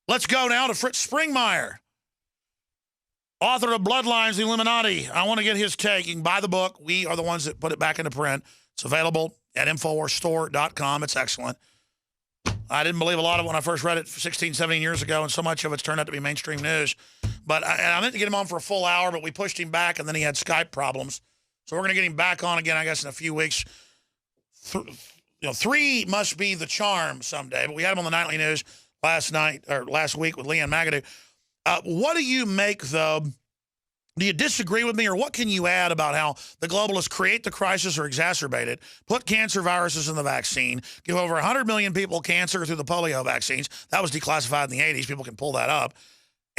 Let's go now to Fritz Springmeier, author of Bloodlines, the Illuminati. I want to get his take. You can buy the book. We are the ones that put it back into print. It's available at InfoWarsStore.com. It's excellent. I didn't believe a lot of it when I first read it 16, 17 years ago, and so much of it's turned out to be mainstream news. But I meant to get him on for a full hour, but we pushed him back, and then he had Skype problems. So we're going to get him back on again, I guess, in a few weeks. Three must be the charm someday, but we had him on the Nightly News last week with Leanne Magadoo. What do you make, though? Do you disagree with me, or what can you add about how the globalists create the crisis or exacerbate it, put cancer viruses in the vaccine, give over 100 million people cancer through the polio vaccines? That was declassified in the 80s. People can pull that up.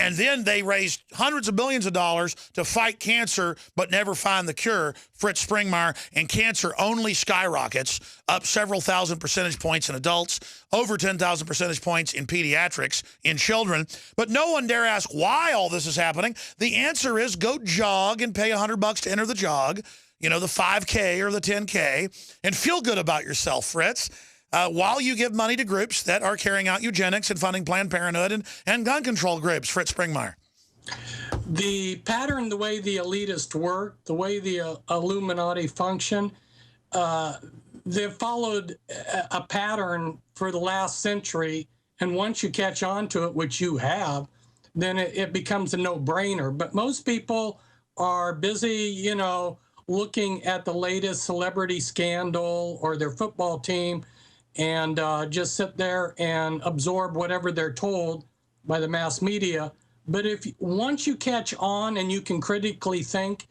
And then they raised hundreds of billions of dollars to fight cancer but never find the cure, Fritz Springmeier, and cancer only skyrockets, up several thousand percentage points in adults, over 10,000 percentage points in pediatrics, in children. But no one dare ask why all this is happening. The answer is go jog and pay $100 to enter the jog, the 5K or the 10K, and feel good about yourself, Fritz. While you give money to groups that are carrying out eugenics and funding Planned Parenthood and gun control groups. Fritz Springmeier. The pattern, the way the elitists work, the way the Illuminati function, they've followed a pattern for the last century, and once you catch on to it, which you have, then it becomes a no-brainer. But most people are busy, looking at the latest celebrity scandal or their football team, and just sit there and absorb whatever they're told by the mass media. But once you catch on and you can critically think,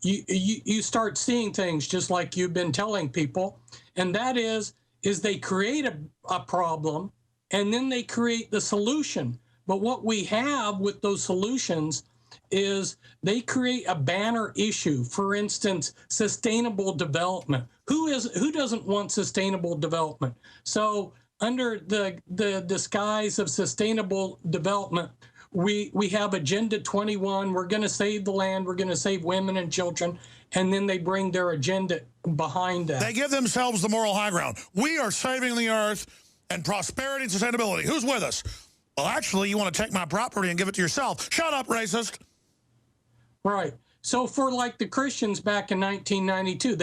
you start seeing things just like you've been telling people, and that is they create a problem and then they create the solution. But what we have with those solutions is they create a banner issue. For instance, sustainable development. Who doesn't want sustainable development? So under the disguise of sustainable development, we have Agenda 21. We're going to save the land. We're going to save women and children. And then they bring their agenda behind that. They give themselves the moral high ground. We are saving the earth and prosperity and sustainability. Who's with us? Well, actually, you want to take my property and give it to yourself. Shut up, racist. Right. So for like the Christians back in 1992,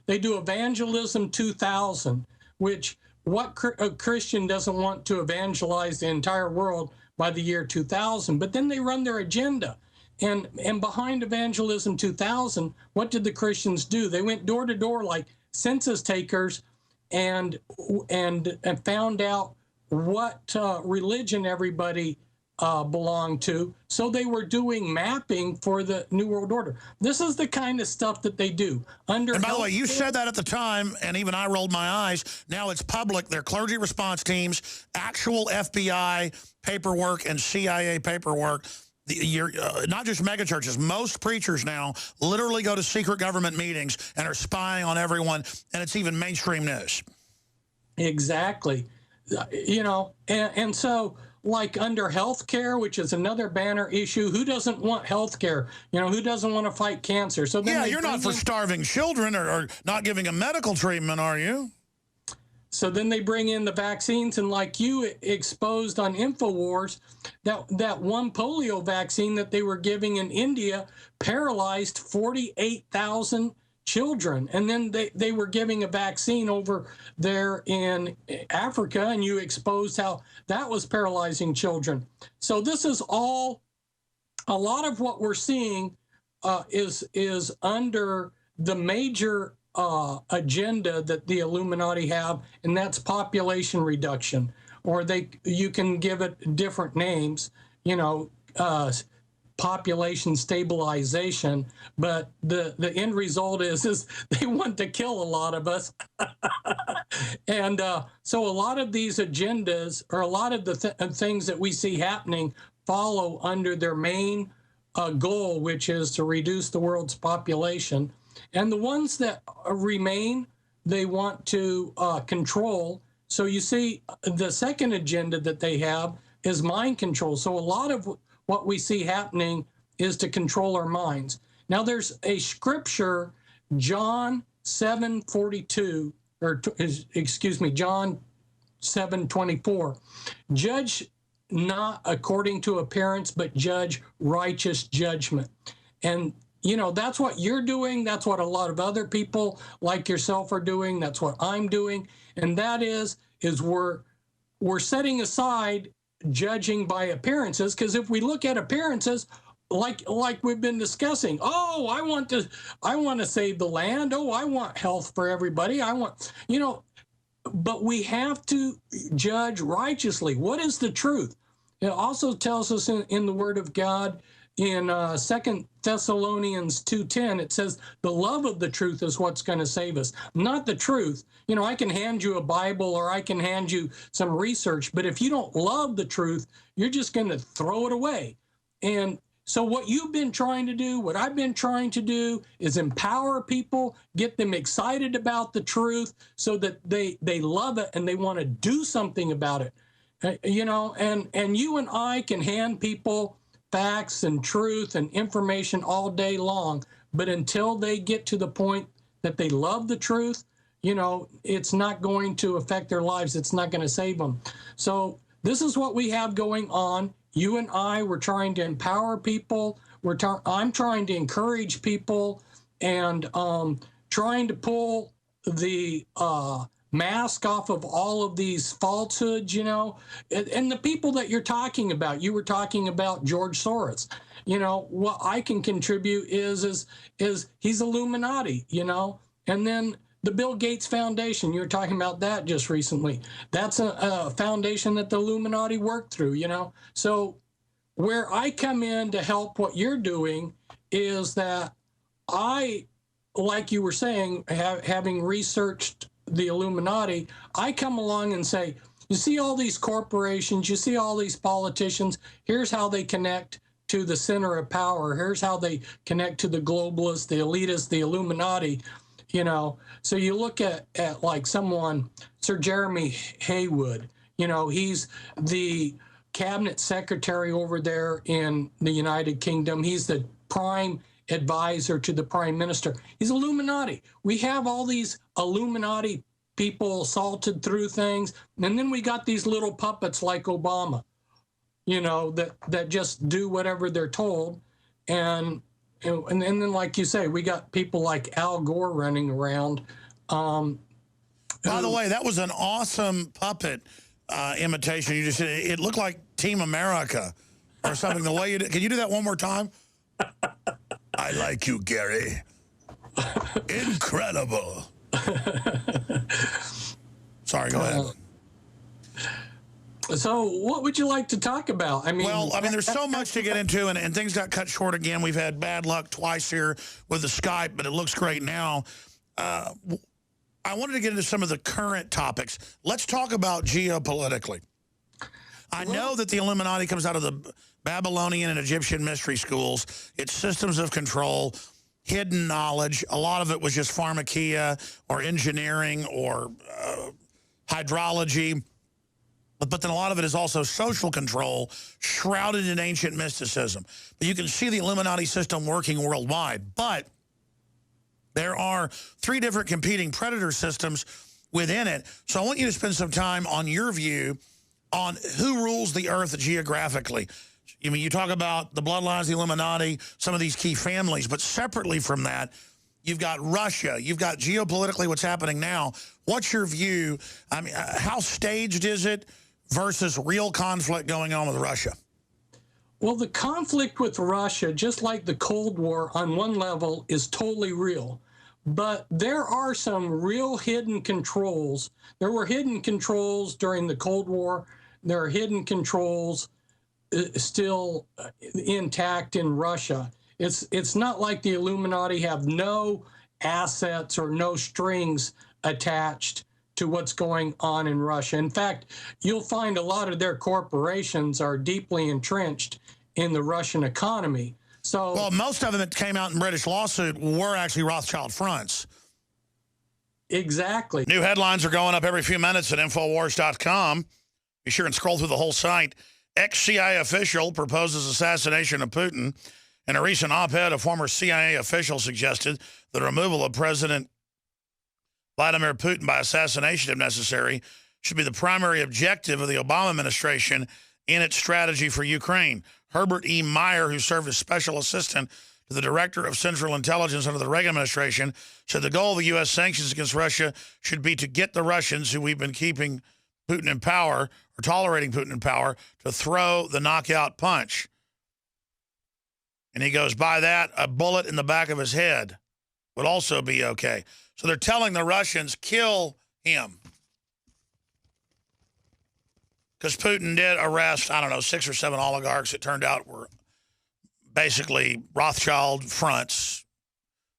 they do Evangelism 2000, which a Christian doesn't want to evangelize the entire world by the year 2000, but then they run their agenda. And behind Evangelism 2000, what did the Christians do? They went door to door like census takers and found out what religion everybody belonged to. So they were doing mapping for the New World Order. This is the kind of stuff that they do. And by the way, you said that at the time, and even I rolled my eyes. Now it's public. They're clergy response teams, actual FBI paperwork and CIA paperwork. Not just megachurches. Most preachers now literally go to secret government meetings and are spying on everyone, and it's even mainstream news. Exactly. And so like under health care, which is another banner issue, who doesn't want health care? Who doesn't want to fight cancer? So then you're not for starving children or not giving them medical treatment, are you? So then they bring in the vaccines, and like you exposed on InfoWars, that one polio vaccine that they were giving in India paralyzed 48,000 children. And then they were giving a vaccine over there in Africa, and you exposed how that was paralyzing children. So this is all, a lot of what we're seeing is under the major agenda that the Illuminati have, and that's population reduction, or you can give it different names, population stabilization, but the end result is they want to kill a lot of us. And so a lot of these agendas, or a lot of the things that we see happening, follow under their main goal, which is to reduce the world's population. And the ones that remain, they want to control. So you see, the second agenda that they have is mind control. So a lot of what we see happening is to control our minds. Now there's a scripture, John 7:42, John 7:24. Judge not according to appearance, but judge righteous judgment. And, you know, that's what you're doing. That's what a lot of other people like yourself are doing. That's what I'm doing. And that is we're setting aside judging by appearances, because if we look at appearances, like we've been discussing, oh, I want to save the land. Oh, I want health for everybody. I want, you know, but we have to judge righteously. What is the truth? It also tells us in the Word of God in 2 Thessalonians 2:10, it says the love of the truth is what's going to save us, not the truth. You know, I can hand you a Bible or I can hand you some research, but if you don't love the truth, you're just going to throw it away. And so what you've been trying to do, what I've been trying to do, is empower people, get them excited about the truth so that they love it and they want to do something about it. You know, and you and I can hand people facts and truth and information all day long, but until they get to the point that they love the truth, you know, it's not going to affect their lives. It's not going to save them. So this is what we have going on. You and I, we're trying to empower people. I'm trying to encourage people and trying to pull the mask off of all of these falsehoods, you know. And the people that you're talking about, you were talking about George Soros. You know, what I can contribute is he's Illuminati, you know. And then the Bill Gates Foundation, you were talking about that just recently. That's a foundation that the Illuminati worked through, you know. So where I come in to help what you're doing is that I, like you were saying, having researched the Illuminati, I come along and say, you see all these corporations, you see all these politicians, here's how they connect to the center of power. Here's how they connect to the globalists, the elitists, the Illuminati, you know. So you look at like someone, Sir Jeremy Haywood, you know, he's the cabinet secretary over there in the United Kingdom. He's the prime advisor to the prime minister. He's Illuminati. We have all these Illuminati people salted through things, and then we got these little puppets like Obama, you know, that just do whatever they're told. And then, like you say, we got people like Al Gore running around. By the way, that was an awesome puppet imitation. You just said it looked like Team America or something. The way you did. Can you do that one more time? I like you, Gary. Incredible. Sorry, go ahead. So what would you like to talk about? I mean, well, I mean, there's so much to get into, and things got cut short again. We've had bad luck twice here with the Skype, but it looks great now. I wanted to get into some of the current topics. Let's talk about geopolitically. I know that the Illuminati comes out of the Babylonian and Egyptian mystery schools. It's systems of control, hidden knowledge. A lot of it was just pharmakia or engineering or hydrology. But then a lot of it is also social control, shrouded in ancient mysticism. But you can see the Illuminati system working worldwide. But there are 3 different competing predator systems within it. So I want you to spend some time on your view on who rules the earth geographically. I mean, you talk about the bloodlines, the Illuminati, some of these key families, but separately from that, you've got Russia. You've got geopolitically what's happening now. What's your view? I mean, how staged is it versus real conflict going on with Russia? Well, the conflict with Russia, just like the Cold War on one level, is totally real. But there are some real hidden controls. There were hidden controls during the Cold War. There are hidden controls still intact in Russia. It's not like the Illuminati have no assets or no strings attached to what's going on in Russia. In fact, you'll find a lot of their corporations are deeply entrenched in the Russian economy. So, well, most of them that came out in British lawsuit were actually Rothschild fronts. Exactly. New headlines are going up every few minutes at Infowars.com. Be sure and scroll through the whole site. Ex-CIA official proposes assassination of Putin. In a recent op-ed, a former CIA official suggested the removal of President Vladimir Putin by assassination, if necessary, should be the primary objective of the Obama administration in its strategy for Ukraine. Herbert E. Meyer, who served as special assistant to the director of Central Intelligence under the Reagan administration, said the goal of the U.S. sanctions against Russia should be to get the Russians, who we've been keeping Putin in power or tolerating Putin in power, to throw the knockout punch. And he goes, by that, a bullet in the back of his head would also be okay. So they're telling the Russians, kill him. Because Putin did arrest, I don't know, 6 or 7 oligarchs it turned out were basically Rothschild fronts.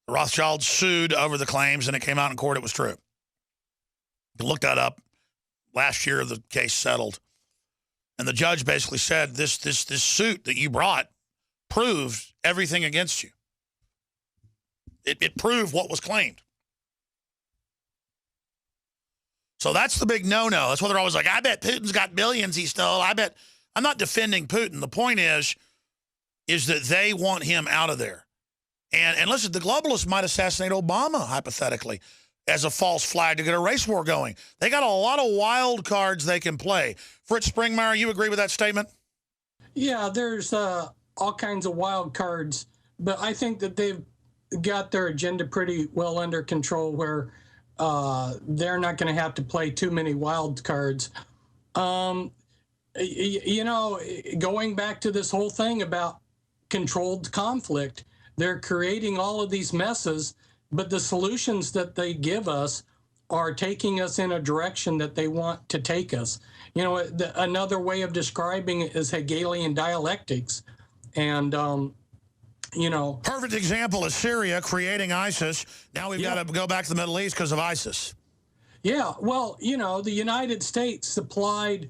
The Rothschilds sued over the claims, and it came out in court it was true. You can look that up. Last year, the case settled. And the judge basically said, this suit that you brought proved everything against you. It proved what was claimed. So that's the big no-no. That's why they're always like, I bet Putin's got billions he stole. I bet. I'm not defending Putin. The point is that they want him out of there. And listen, the globalists might assassinate Obama, hypothetically, as a false flag to get a race war going. They got a lot of wild cards they can play. Fritz Springmeier, you agree with that statement? Yeah, there's all kinds of wild cards, but I think that they've got their agenda pretty well under control, where they're not going to have to play too many wild cards. You know, going back to this whole thing about controlled conflict, they're creating all of these messes, but the solutions that they give us are taking us in a direction that they want to take us. You know, another way of describing it is Hegelian dialectics. And, you know. Perfect example is Syria creating ISIS. Now we've got to go back to the Middle East because of ISIS. Yeah, well, you know, the United States supplied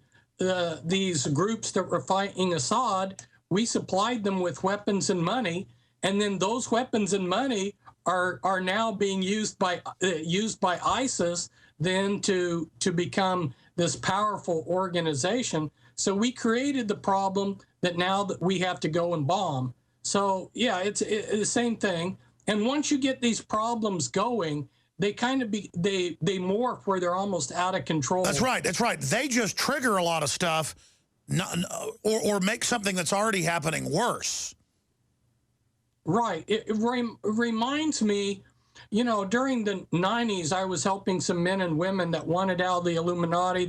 these groups that were fighting Assad. We supplied them with weapons and money, and then those weapons and money are now being used by ISIS then to become this powerful organization. So we created the problem that now that we have to go and bomb. So yeah, it's the same thing. And once you get these problems going, they kind of they morph where they're almost out of control. That's right. That's right. They just trigger a lot of stuff, or make something that's already happening worse. Right. It reminds me, you know, during the 90s, I was helping some men and women that wanted out of the Illuminati.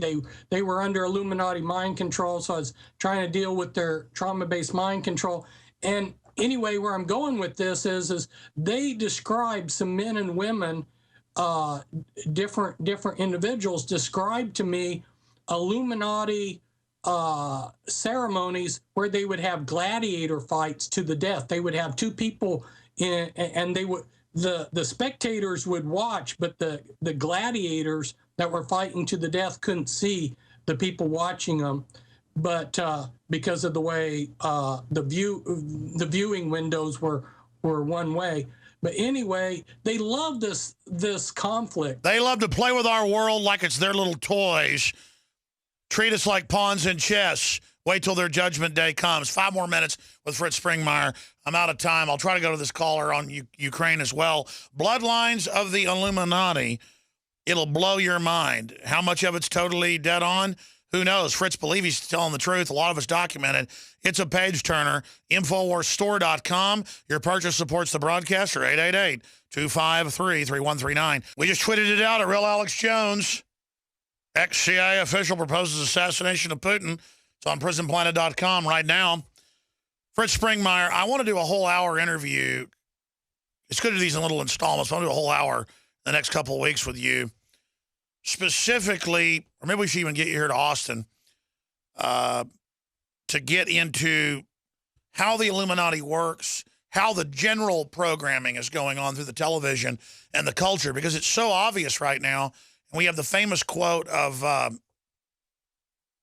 They were under Illuminati mind control, so I was trying to deal with their trauma-based mind control. And anyway, where I'm going with this is they described some men and women, different individuals described to me Illuminati ceremonies where they would have gladiator fights to the death. They would have 2 people and they would the spectators would watch, but the gladiators that were fighting to the death couldn't see the people watching them. But because of the way the viewing windows were one way. But anyway, they love this conflict. They love to play with our world like it's their little toys. Treat us like pawns in chess. Wait till their judgment day comes. 5 more minutes with Fritz Springmeier. I'm out of time. I'll try to go to this caller on Ukraine as well. Bloodlines of the Illuminati. It'll blow your mind. How much of it's totally dead on? Who knows? Fritz believes he's telling the truth. A lot of it's documented. It's a page turner. InfoWarsStore.com. Your purchase supports the broadcaster. 888-253-3139. We just tweeted it out at Real Alex Jones. Ex-CIA official proposes assassination of Putin. It's on PrisonPlanet.com right now. Fritz Springmeier, I want to do a whole hour interview. It's good to do these in little installments. I want to do a whole hour the next couple of weeks with you. Specifically, or maybe we should even get you here to Austin to get into how the Illuminati works, how the general programming is going on through the television and the culture, because it's so obvious right now. And we have the famous quote of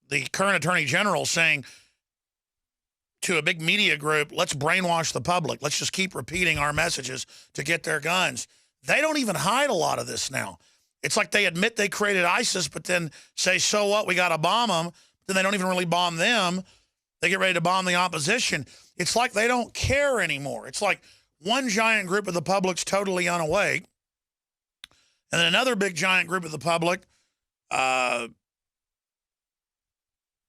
the current Attorney General saying to a big media group, let's brainwash the public. Let's just keep repeating our messages to get their guns. They don't even hide a lot of this now. It's like they admit they created ISIS, but then say, so what, we got to bomb them. Then they don't even really bomb them. They get ready to bomb the opposition. It's like they don't care anymore. It's like one giant group of the public's totally unawake. And then another big giant group of the public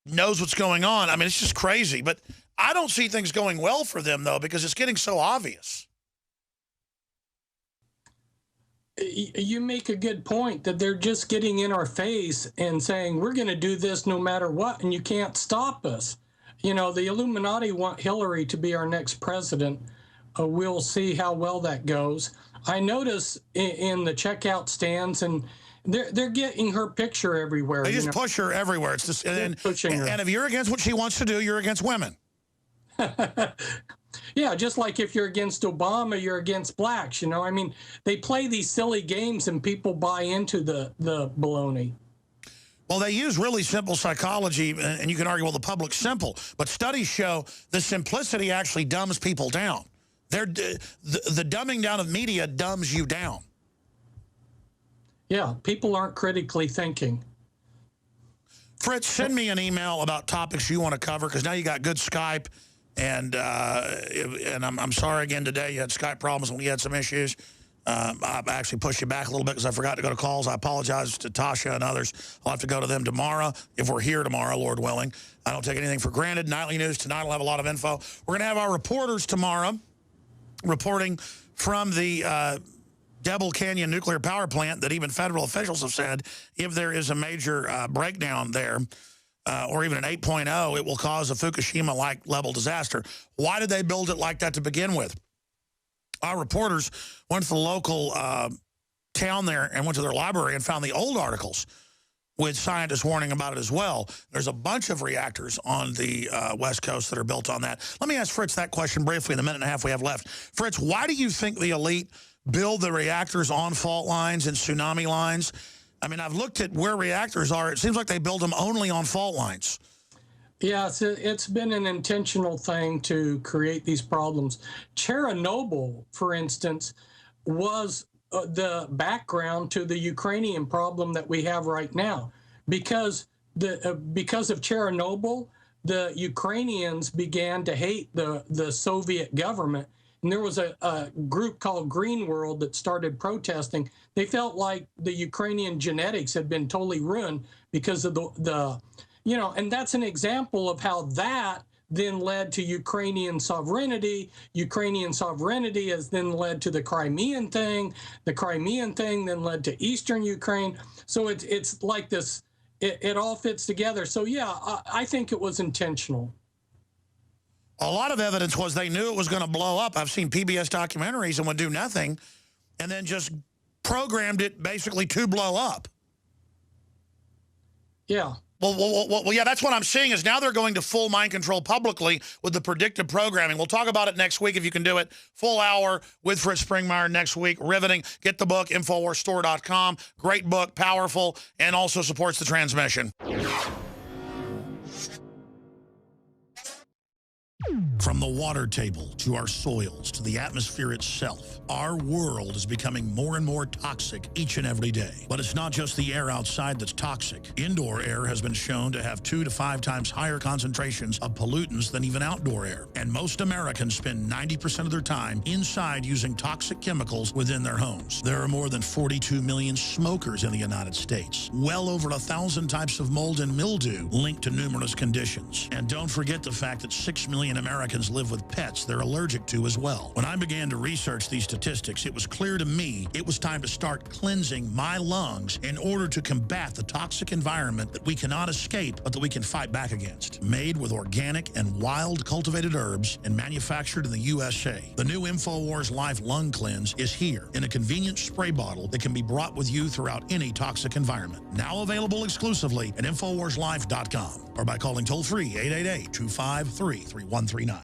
knows what's going on. I mean, it's just crazy. But I don't see things going well for them, though, because it's getting so obvious. You make a good point that they're just getting in our face and saying, we're going to do this no matter what, and you can't stop us. You know, the Illuminati want Hillary to be our next president. We'll see how well that goes. I notice in the checkout stands, and they're getting her picture everywhere. They just push her everywhere. It's just, pushing her. And if you're against what she wants to do, you're against women. Yeah, just like if you're against Obama, you're against blacks. You know, I mean, they play these silly games and people buy into the baloney. Well, they use really simple psychology, and you can argue, well, the public's simple. But studies show the simplicity actually dumbs people down. The dumbing down of media dumbs you down. Yeah, people aren't critically thinking. Fritz, send me an email about topics you want to cover, because now you got good Skype. And I'm sorry again today. You had Skype problems and we had some issues. I actually pushed you back a little bit because I forgot to go to calls. I apologize to Tasha and others. I'll have to go to them tomorrow if we're here tomorrow, Lord willing. I don't take anything for granted. Nightly News tonight will have a lot of info. We're going to have our reporters tomorrow reporting from the Devil Canyon nuclear power plant that even federal officials have said if there is a major breakdown there, or even an 8.0, it will cause a Fukushima-like level disaster. Why did they build it like that to begin with? Our reporters went to the local town there and went to their library and found the old articles with scientists warning about it as well. There's a bunch of reactors on the West Coast that are built on that. Let me ask Fritz that question briefly in the minute and a half we have left. Fritz, why do you think the elite build the reactors on fault lines and tsunami lines? I mean, I've looked at where reactors are. It seems like they build them only on fault lines. Yeah, it's been an intentional thing to create these problems. Chernobyl, for instance, was the background to the Ukrainian problem that we have right now. Because of Chernobyl, the Ukrainians began to hate the Soviet government. And there was a group called Green World that started protesting. They felt like the Ukrainian genetics had been totally ruined because of and that's an example of how that then led to Ukrainian sovereignty. Ukrainian sovereignty has then led to the Crimean thing. The Crimean thing then led to Eastern Ukraine. So it's like this, it all fits together. So yeah, I think it was intentional. A lot of evidence was they knew it was going to blow up. I've seen PBS documentaries and would do nothing and then just programmed it basically to blow up. Yeah. Well, yeah, that's what I'm seeing is now they're going to full mind control publicly with the predictive programming. We'll talk about it next week if you can do it. Full hour with Fritz Springmeier next week. Riveting. Get the book, InfoWarsStore.com. Great book, powerful, and also supports the transmission. From the water table to our soils to the atmosphere itself, our world is becoming more and more toxic each and every day. But it's not just the air outside that's toxic. Indoor air has been shown to have 2 to 5 times higher concentrations of pollutants than even outdoor air. And most Americans spend 90% of their time inside using toxic chemicals within their homes. There are more than 42 million smokers in the United States. Well over 1,000 types of mold and mildew linked to numerous conditions. And don't forget the fact that 6 million Americans live with pets they're allergic to as well. When I began to research these statistics, it was clear to me it was time to start cleansing my lungs in order to combat the toxic environment that we cannot escape, but that we can fight back against. Made with organic and wild cultivated herbs and manufactured in the USA, the new InfoWars Life Lung Cleanse is here in a convenient spray bottle that can be brought with you throughout any toxic environment. Now available exclusively at InfoWarsLife.com or by calling toll-free 888-253-3139.